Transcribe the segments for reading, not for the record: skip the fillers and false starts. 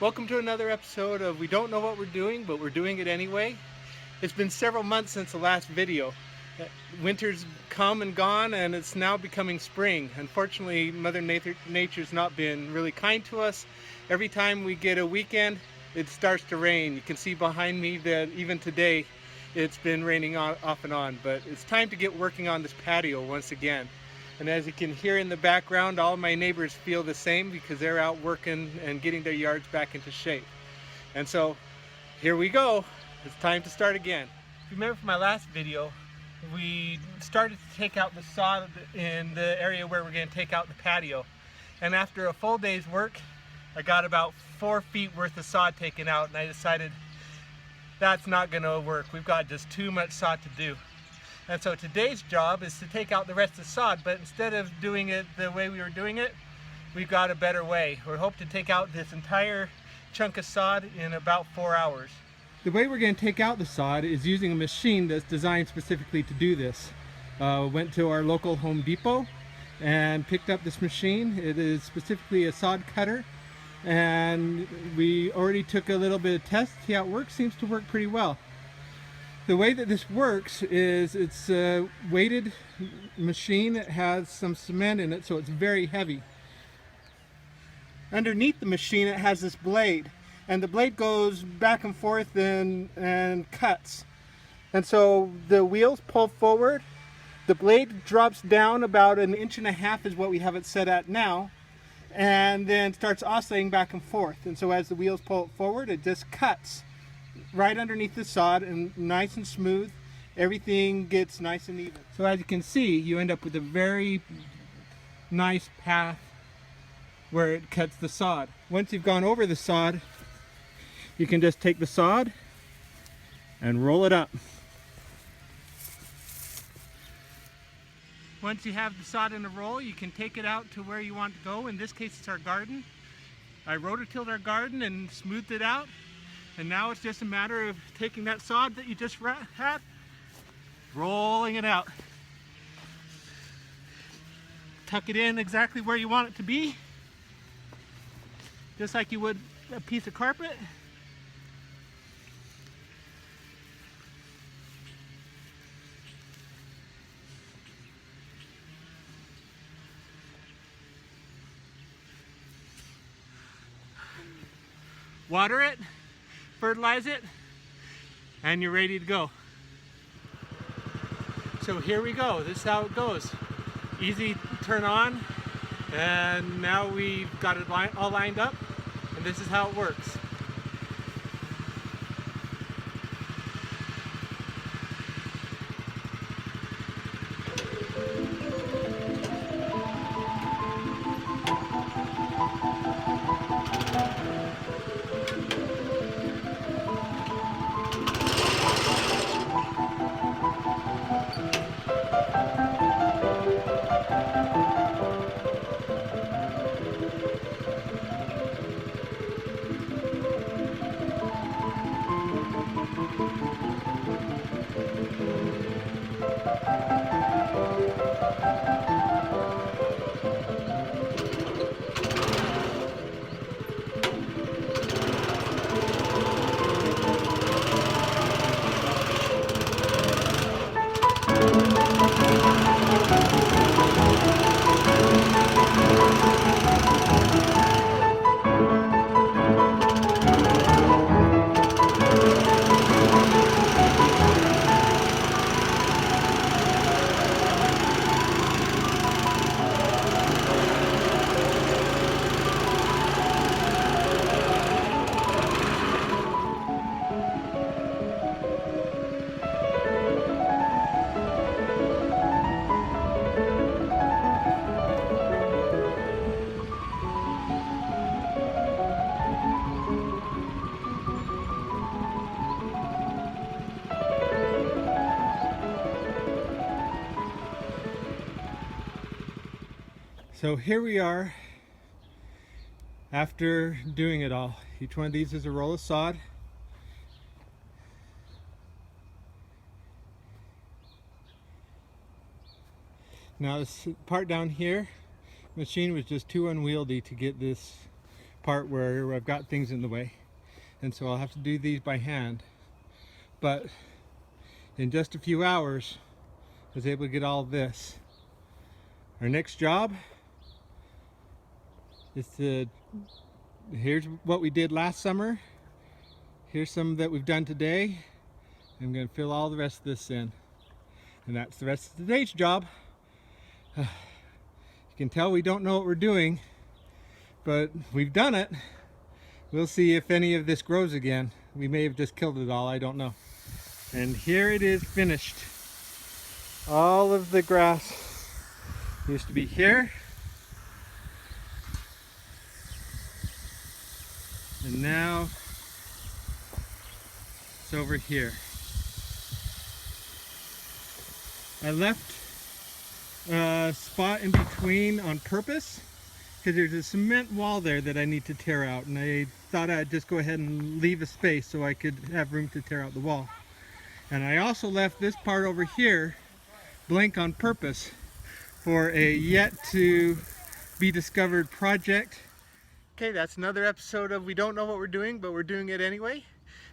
Welcome to another episode of We Don't Know What We're Doing, but we're doing it anyway. It's been several months since the last video. Winter's come and gone and it's now becoming spring. Unfortunately, Mother Nature's not been really kind to us. Every time we get a weekend, it starts to rain. You can see behind me that even today it's been raining off and on, but it's time to get working on this patio once again. And as you can hear in the background, all my neighbors feel the same because they're out working and getting their yards back into shape. And so here we go. It's time to start again. If you remember from my last video, we started to take out the sod in the area where we're going to take out the patio. And after a full day's work, I got about 4 feet worth of sod taken out, and I decided that's not going to work. We've got just too much sod to do. And so today's job is to take out the rest of the sod, but instead of doing it the way we were doing it, we've got a better way. We hope to take out this entire chunk of sod in about 4 hours. The way we're going to take out the sod is using a machine that's designed specifically to do this. Went to our local Home Depot and picked up this machine. It is specifically a sod cutter, and we already took a little bit of test to see how it works. Seems to work pretty well. The way that this works is it's a weighted machine. It has some cement in it, so it's very heavy. Underneath the machine it has this blade, and the blade goes back and forth and cuts. And so the wheels pull forward, the blade drops down about 1.5 inches is what we have it set at now, and then starts oscillating back and forth. And so as the wheels pull it forward, it just cuts right underneath the sod, and nice and smooth. Everything gets nice and even. So as you can see, you end up with a very nice path where it cuts the sod. Once you've gone over the sod, you can just take the sod and roll it up. Once you have the sod in a roll, you can take it out to where you want to go. In this case, it's our garden. I rototilled our garden and smoothed it out. And now it's just a matter of taking that sod that you just had, rolling it out. Tuck it in exactly where you want it to be, just like you would a piece of carpet. Water it, fertilize it, and you're ready to go. So here we go. This is how it goes. Easy turn on, and now we've got it all lined up, and this is how it works. So here we are after doing it all. Each one of these is a roll of sod. Now this part down here, the machine was just too unwieldy to get this part where I've got things in the way, and so I'll have to do these by hand. But in just a few hours I was able to get all this. Our next job is to, here's what we did last summer, here's some that we've done today. I'm going to fill all the rest of this in, and that's the rest of today's job. You can tell we don't know what we're doing, but we've done it. We'll see if any of this grows again. We may have just killed it all, I don't know. And here it is finished. All of the grass used to be here, and now it's over here. I left a spot in between on purpose because there's a cement wall there that I need to tear out, and I thought I'd just go ahead and leave a space so I could have room to tear out the wall. And I also left this part over here blank on purpose for a yet to be discovered project. Okay, that's another episode of We Don't Know What We're Doing, but we're doing it anyway.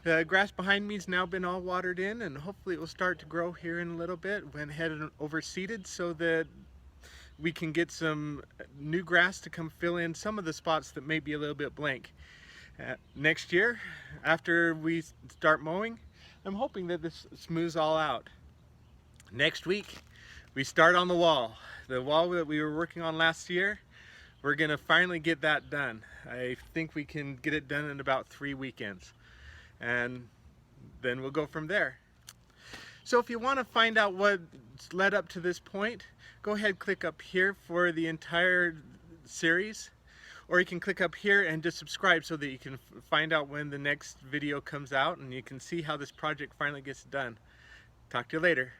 The grass behind me has now been all watered in, and hopefully it will start to grow here in a little bit. Went ahead and overseeded so that we can get some new grass to come fill in some of the spots that may be a little bit blank. Next year, after we start mowing, I'm hoping that this smooths all out. Next week, we start on the wall. The wall that we were working on last year, we're gonna finally get that done. I think we can get it done in about 3 weekends. And then we'll go from there. So if you want to find out what's led up to this point, go ahead, click up here for the entire series, or you can click up here and just subscribe so that you can find out when the next video comes out and you can see how this project finally gets done. Talk to you later.